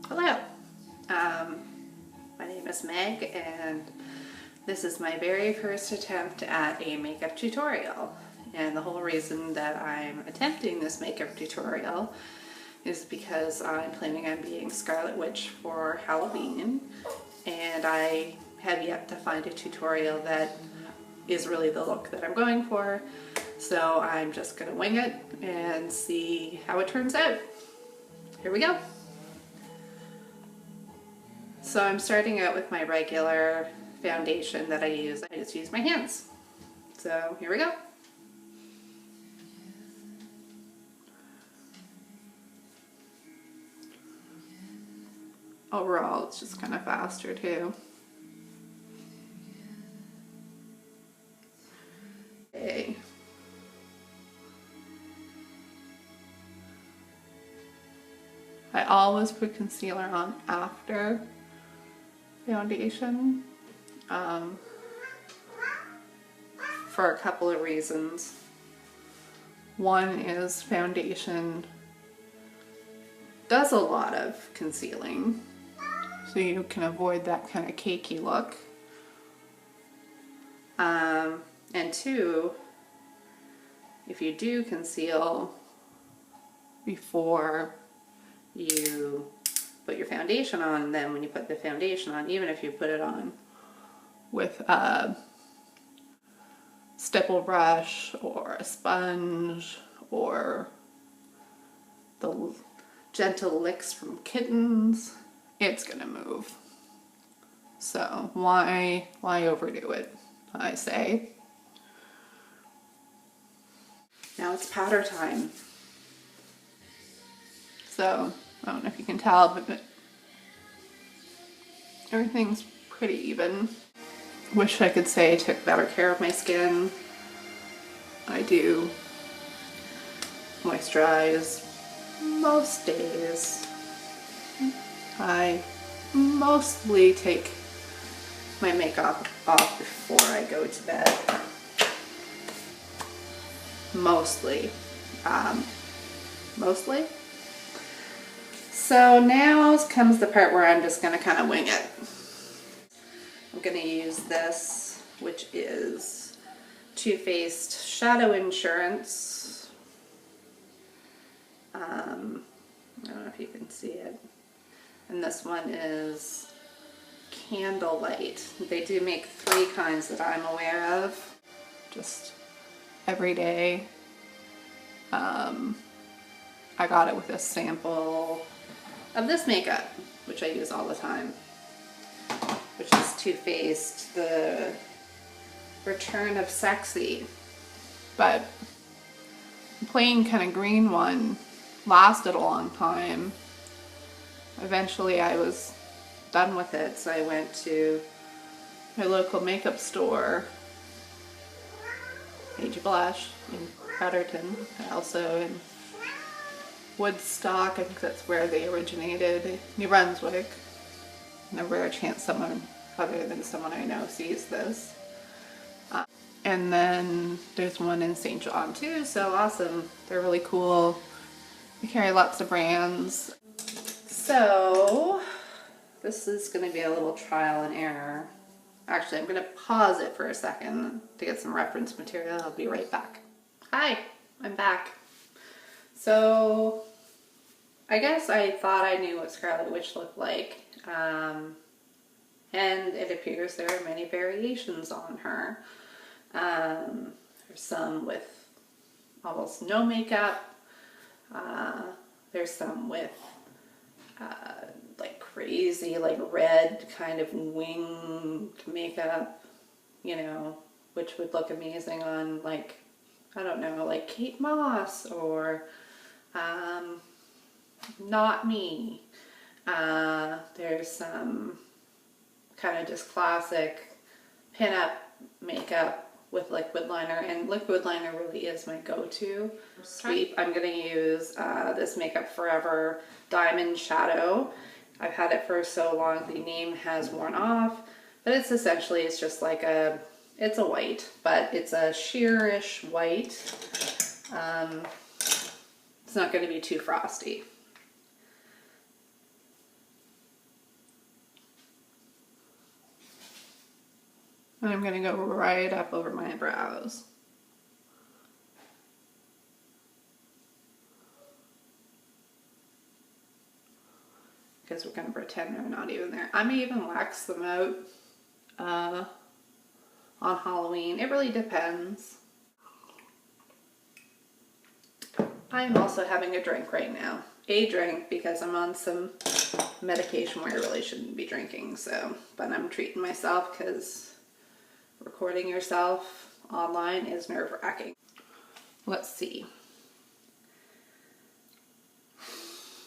Hello, my name is Meg and this is my very first attempt at a makeup tutorial. And the whole reason that I'm attempting this makeup tutorial is because I'm planning on being Scarlet Witch for Halloween, and I have yet to find a tutorial that is really the look that I'm going for. So I'm just gonna wing it and see how it turns out. Here we go. So I'm starting out with my regular foundation that I use. I just use my hands. So here we go. Overall, it's just kind of faster too. Okay. I always put concealer on after foundation for a couple of reasons. One is foundation does a lot of concealing, so you can avoid that kind of cakey look. And two, if you do conceal before you put your foundation on, then when you put the foundation on, even if you put it on with a stipple brush or a sponge or the gentle licks from kittens, it's gonna move. So why overdo it, I say. Now it's powder time. So I don't know if you can tell, but everything's pretty even. Wish I could say I took better care of my skin. I do moisturize most days. I mostly take my makeup off before I go to bed. Mostly. Mostly. So now comes the part where I'm just going to kind of wing it. I'm going to use this, which is Too Faced Shadow Insurance. I don't know if you can see it. And this one is Candlelight. They do make 3 kinds that I'm aware of. Just every day. I got it with a sample of this makeup, which I use all the time, which is Too Faced, the Return of Sexy. But the plain kind of green one lasted a long time. Eventually I was done with it, so I went to my local makeup store, Age Blush in Fredericton, also in Woodstock. I think that's where they originated, New Brunswick. And a rare chance someone other than someone I know sees this. And then there's one in St. John too, so awesome. They're really cool. They carry lots of brands. So this is going to be a little trial and error. Actually, I'm going to pause it for a second to get some reference material. I'll be right back. Hi, I'm back. So I guess I thought I knew what Scarlet Witch looked like. And it appears there are many variations on her. There's some with almost no makeup. There's some with like crazy, like red kind of winged makeup, you know, which would look amazing on, like, I don't know, like Kate Moss or Not Me. There's some kind of just classic pinup makeup with liquid liner, and liquid liner really is my go-to sweep. I'm going to use this Makeup Forever Diamond Shadow. I've had it for so long the name has worn off, but it's essentially, it's just like a, it's a white, but it's a sheerish white. It's not going to be too frosty. And I'm going to go right up over my brows. Because we're going to pretend they're not even there. I may even wax them out on Halloween. It really depends. I am also having a drink right now. A drink because I'm on some medication where I really shouldn't be drinking. So, but I'm treating myself because recording yourself online is nerve-wracking. Let's see.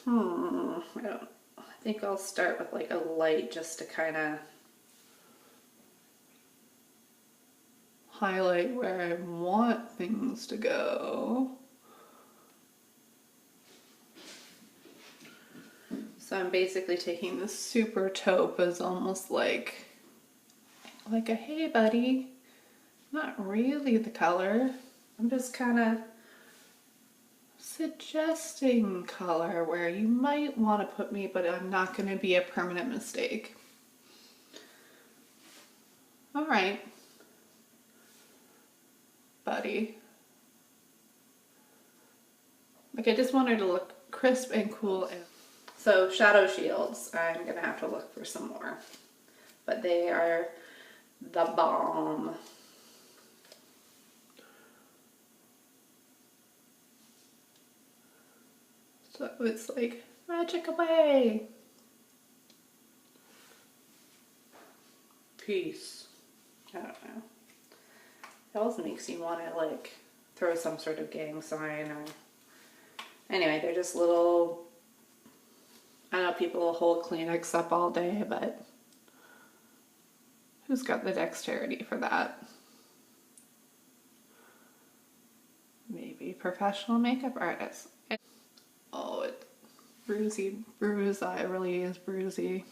I think I'll start with like a light just to kind of highlight where I want things to go. So I'm basically taking this super taupe as almost like a hey buddy. Not really the color. I'm just kind of suggesting color where you might want to put me, but I'm not going to be a permanent mistake. All right, buddy. Like I just want her to look crisp and cool. So shadow shields, I'm going to have to look for some more, but they are the bomb. So it's like magic away. Peace. I don't know. It also makes you want to like throw some sort of gang sign or... Anyway, they're just little... I know people will hold Kleenex up all day, but who's got the dexterity for that? Maybe professional makeup artists. Oh, it's bruisey. Bruise eye really is bruisey.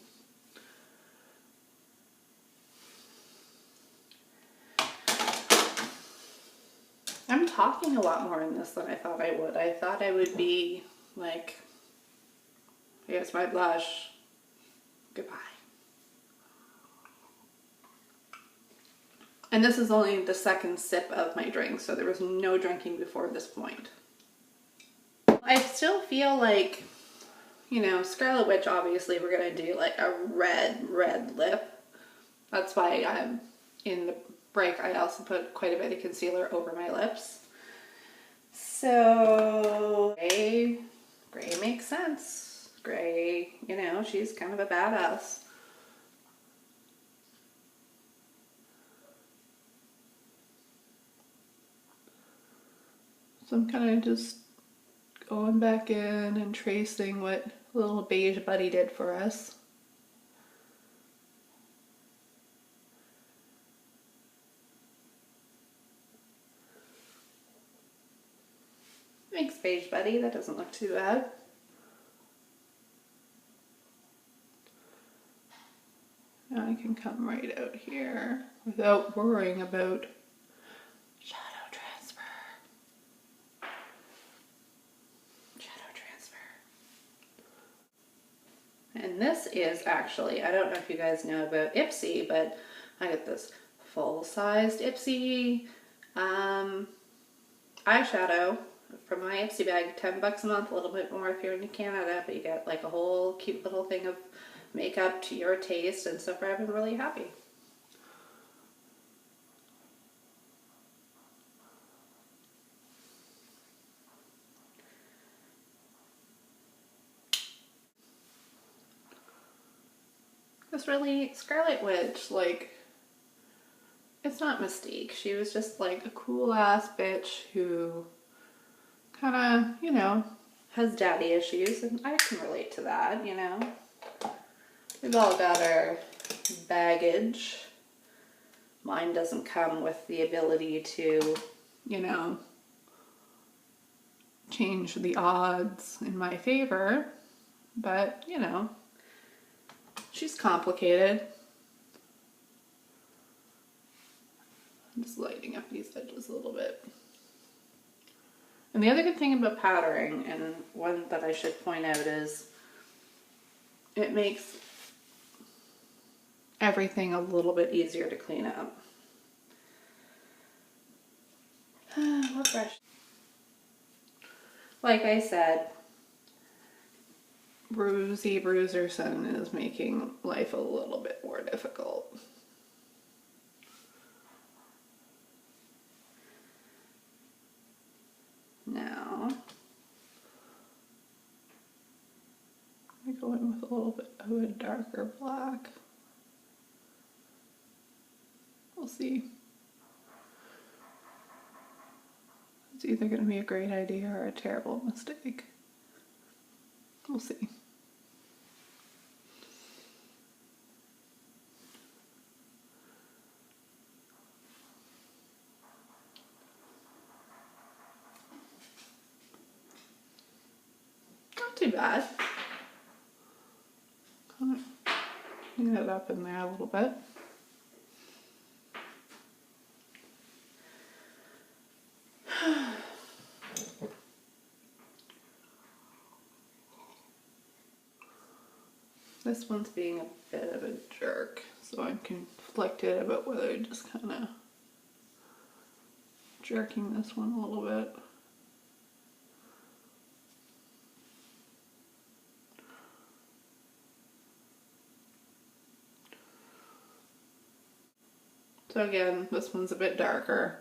I'm talking a lot more in this than I thought I would. I thought I would be like, here's my blush. Goodbye. And this is only the second sip of my drink, so there was no drinking before this point. I still feel like, you know, Scarlet Witch, obviously we're going to do like a red lip. That's why I'm in the break. I also put quite a bit of concealer over my lips. So gray makes sense. Gray, you know, she's kind of a badass. So I'm kind of just going back in and tracing what little beige buddy did for us. Thanks, beige buddy. That doesn't look too bad. Now I can come right out here without worrying about shadow transfer. Shadow transfer. And this is actually, I don't know if you guys know about Ipsy, but I got this full-sized Ipsy eyeshadow from my Ipsy bag. 10 bucks a month, a little bit more if you're in Canada, but you get like a whole cute little thing of makeup to your taste, and so far I've been really happy. This really, Scarlet Witch, like, it's not Mystique. She was just like a cool ass bitch who kind of, you know, has daddy issues, and I can relate to that, you know. We've all got our baggage. Mine doesn't come with the ability to, you know, change the odds in my favor, but, you know, she's complicated. I'm just lighting up these edges a little bit. And the other good thing about powdering, and one that I should point out, is it makes everything a little bit easier to clean up. What brush? Like I said, Bruisey Bruiserson is making life a little bit more difficult. Now, I'm going with a little bit of a darker black. We'll see. It's either going to be a great idea or a terrible mistake. We'll see. Not too bad. Clean it up in there a little bit. This one's being a bit of a jerk, so I'm conflicted about whether just kind of jerking this one a little bit. So again, this one's a bit darker.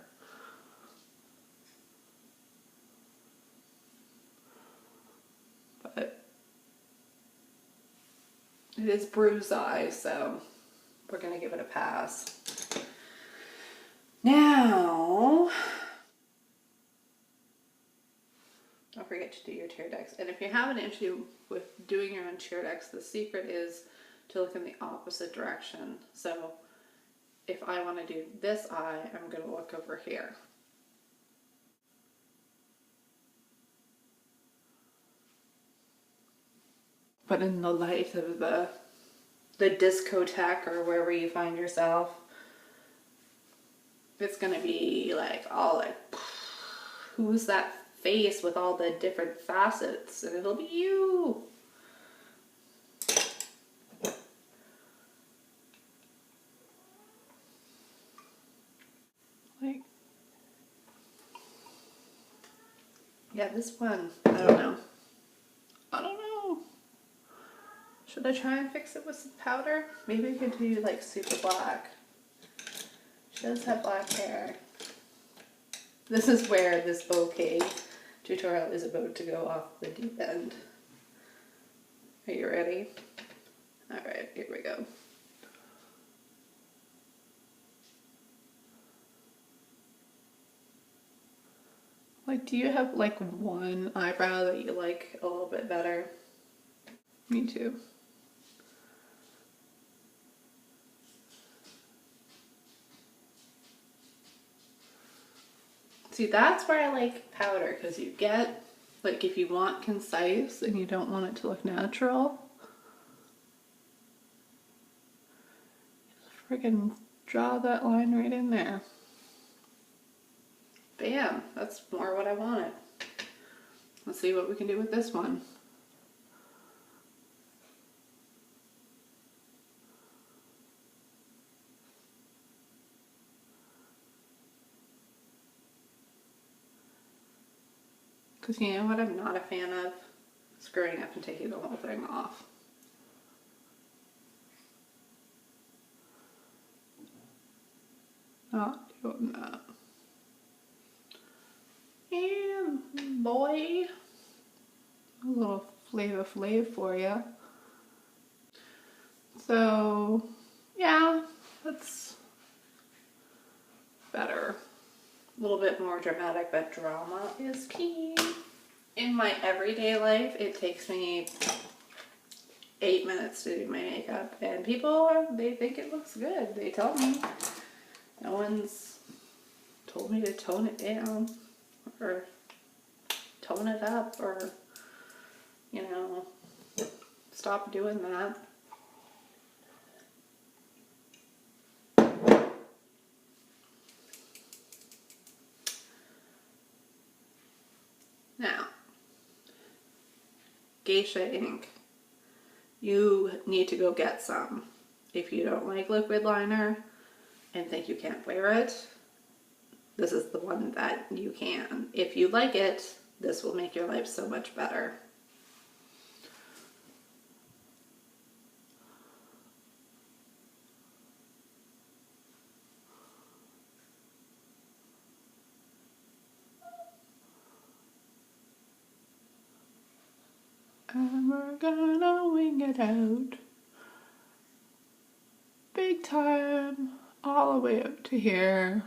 But it is bruised eye, so we're gonna give it a pass. Now, don't forget to do your tear ducts. And if you have an issue with doing your own tear ducts, the secret is to look in the opposite direction. So if I want to do this eye, I'm going to look over here. But in the light of the discotheque or wherever you find yourself, it's going to be like all like, who's that face with all the different facets? And it'll be you. Like, yeah, this one, I don't know. Should I try and fix it with some powder? Maybe we could do like super black. She does have black hair. This is where this bouquet tutorial is about to go off the deep end. Are you ready? Alright, here we go. Like, do you have like one eyebrow that you like a little bit better? Me too. See, that's where I like powder, because you get, like, if you want concise and you don't want it to look natural, just friggin' draw that line right in there. Bam, that's more what I wanted. Let's see what we can do with this one. Because you know what I'm not a fan of? Screwing up and taking the whole thing off. Not doing that. And boy, a little Flavor Flav for you. So yeah, that's better. A little bit more dramatic, but drama is key. In my everyday life, it takes me 8 minutes to do my makeup, and people, they think it looks good. They tell me. No one's told me to tone it down or tone it up or, you know, stop doing that. Now, Geisha ink. You need to go get some. If you don't like liquid liner and think you can't wear it, this is the one that you can. If you like it, this will make your life so much better. And we're gonna wing it out. Big time, all the way up to here.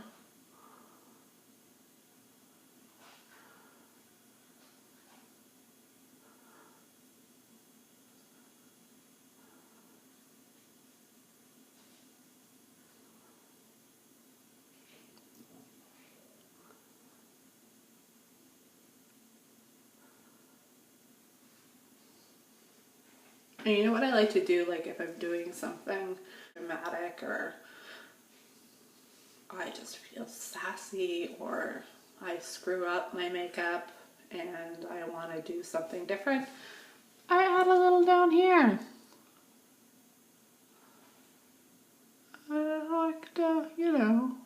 And you know what I like to do, like if I'm doing something dramatic or I just feel sassy or I screw up my makeup and I want to do something different, I add a little down here. I like to, you know.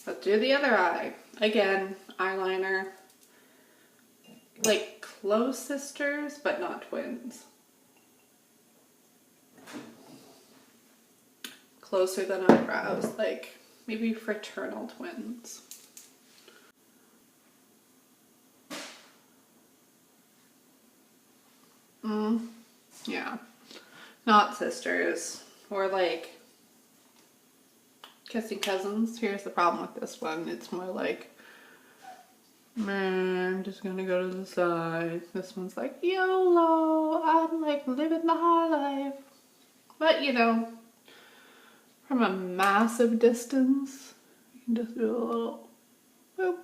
Let's do the other eye. Again, eyeliner. Like close sisters, but not twins. Closer than eyebrows, like maybe fraternal twins. Yeah. Not sisters. Or like kissing cousins. Here's the problem with this one. It's more like, man, I'm just gonna go to the side. This one's like, YOLO, I'm like living the high life. But you know, from a massive distance, you can just do a little boop.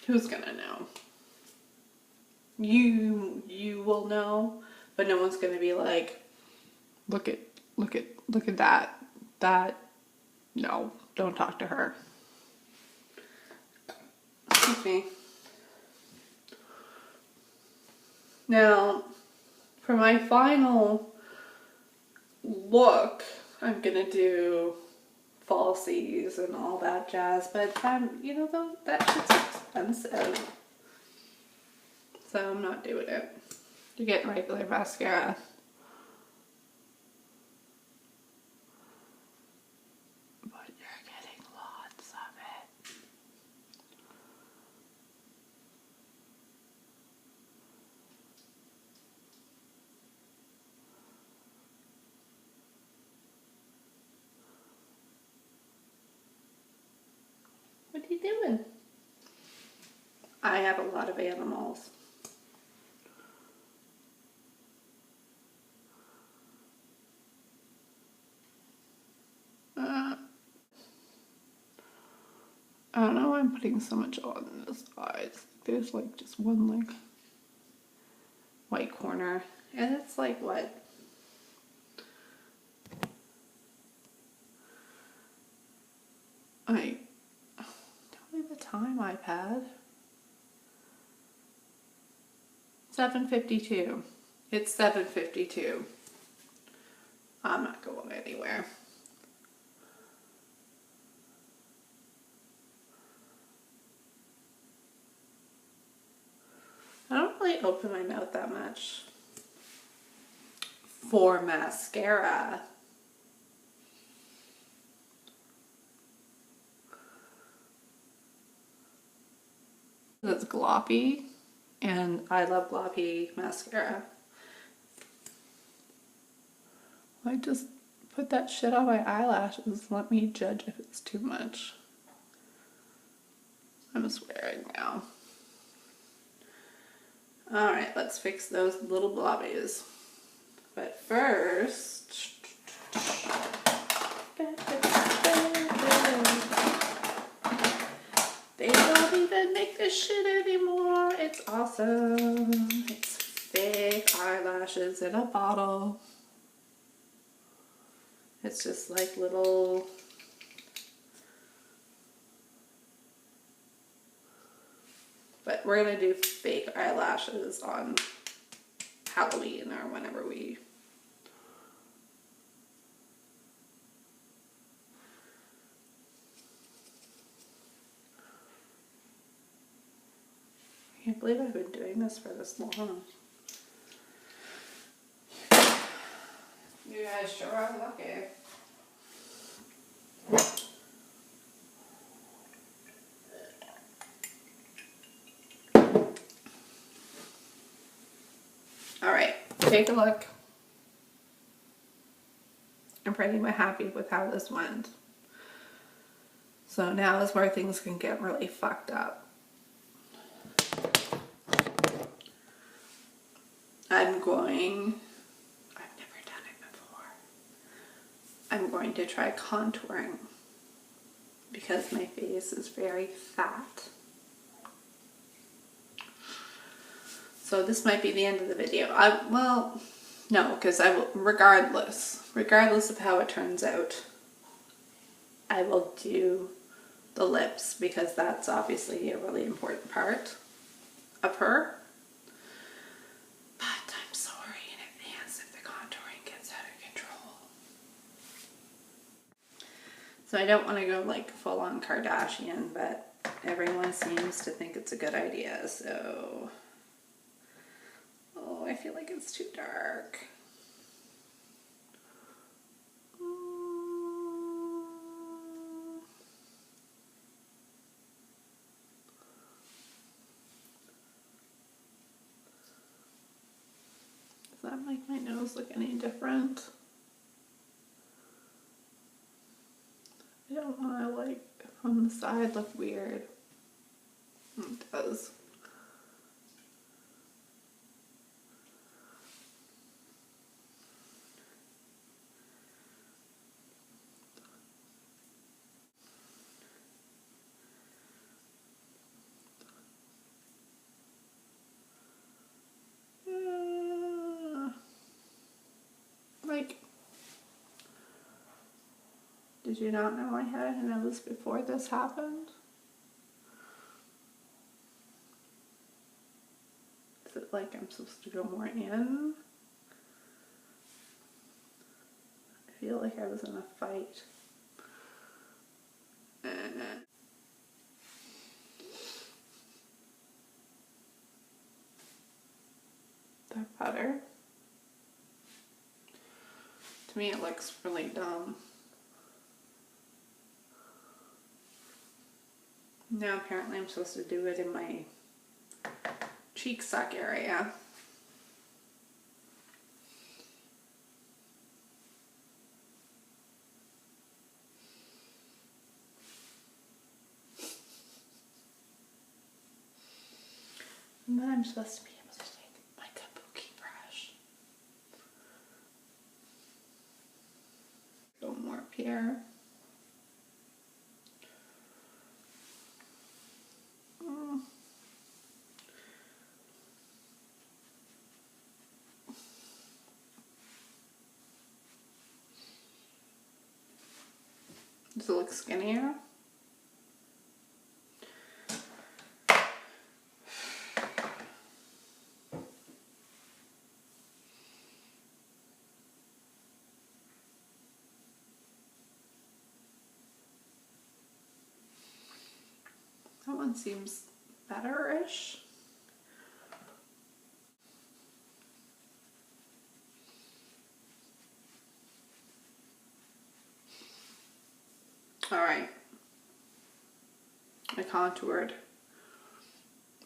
Who's gonna know? You will know, but no one's gonna be like, look at that. No, don't talk to her. Excuse me. Now, for my final look, I'm gonna do falsies and all that jazz, but you know, that shit's expensive. So I'm not doing it. You're getting regular mascara. But you're getting lots of it. What are you doing? I have a lot of animals. I don't know why I'm putting so much on this eye. There's like just one like white corner. And it's like what? Tell me the time, iPad. 7:52. It's 7:52. I'm not going anywhere. I don't really open my mouth that much for mascara. It's gloppy, and I love gloppy mascara. I just put that shit on my eyelashes. Let me judge if it's too much. I'm swearing now. Alright, let's fix those little blobbies. But first, they don't even make this shit anymore. It's awesome. It's fake eyelashes in a bottle. It's just like little, but we're gonna do fake eyelashes on Halloween or whenever we. I can't believe I've been doing this for this long. You guys sure are lucky. Alright, take a look. I'm pretty much happy with how this went. So now is where things can get really fucked up. I've never done it before. I'm going to try contouring because my face is very fat. So this might be the end of the video. Well, no, because I will, regardless of how it turns out, I will do the lips because that's obviously a really important part of her. But I'm sorry in advance if the contouring gets out of control. So I don't want to go like full on Kardashian, but everyone seems to think it's a good idea, so. Oh, I feel like it's too dark. Does that make my nose look any different? I don't want to like from the side look weird. It does. Like, did you not know I had a nose before this happened? Is it like I'm supposed to go more in? I feel like I was in a fight. That better? To me it looks really dumb. Now apparently I'm supposed to do it in my cheek suck area. And then I'm supposed to be able to take my kabuki brush. Go more up here. Does it look skinnier? That one seems better-ish. Alright. I contoured.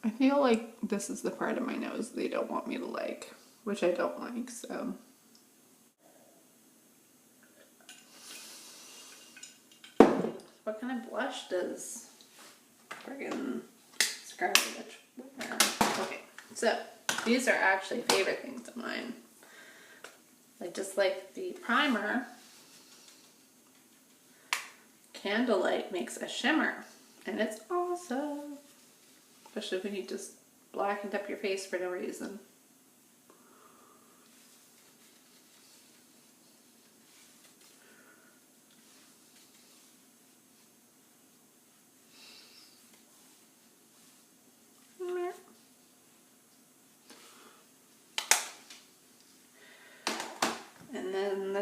I feel like this is the part of my nose they don't want me to like, which I don't like, so. What kind of blush does friggin' Scarlet wear? Okay, so these are actually favorite things of mine. Like just like the primer, Candlelight makes a shimmer, and it's awesome. Especially when you just blackened up your face for no reason.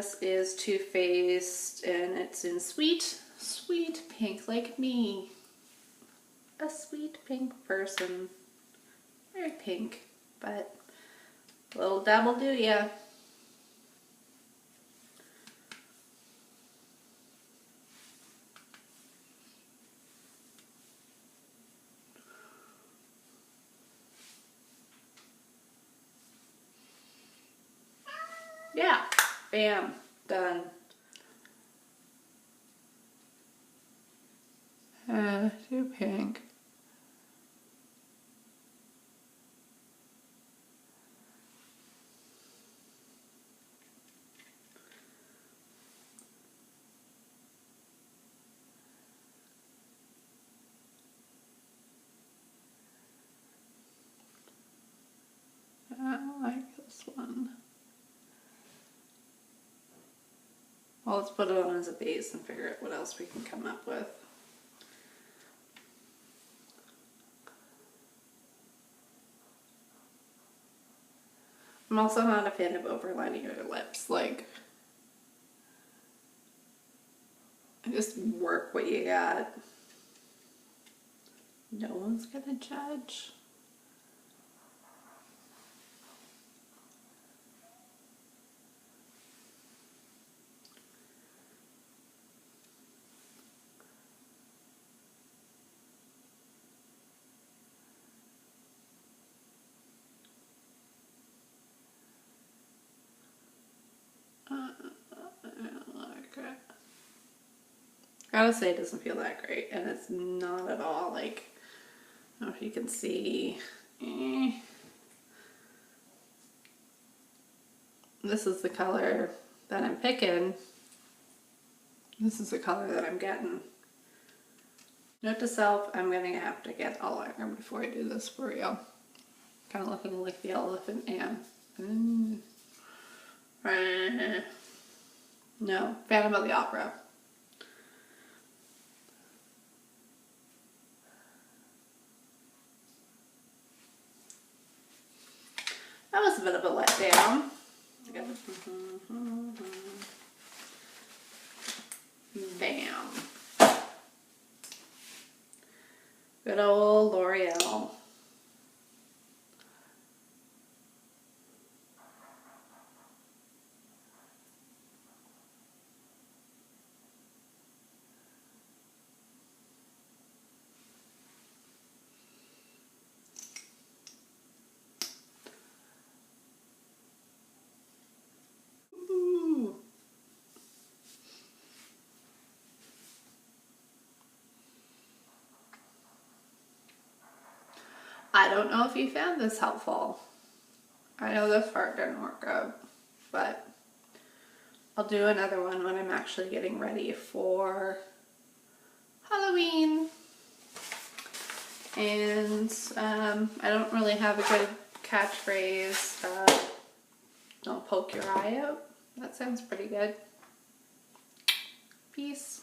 this is Too Faced, and it's in Sweet Pink, like me. A sweet pink person. Very pink, but a little dab will do ya. Yeah, bam, done. Too pink. I don't like this one. Well, let's put it on as a base and figure out what else we can come up with. I'm also not a fan of overlining your lips. Like, just work what you got. No one's gonna judge. I gotta say, it doesn't feel that great, and it's not at all like, I don't know if you can see. This is the color that I'm picking. This is the color that I'm getting. Note to self, I'm gonna have to get all eyeliner before I do this for real. Kind of looking like the elephant man. No, Phantom of the Opera. That was a bit of a letdown. Bam. Good old L'Oreal. I don't know if you found this helpful. I know this part didn't work out, but I'll do another one when I'm actually getting ready for Halloween. And I don't really have a good catchphrase. Don't poke your eye out. That sounds pretty good. Peace.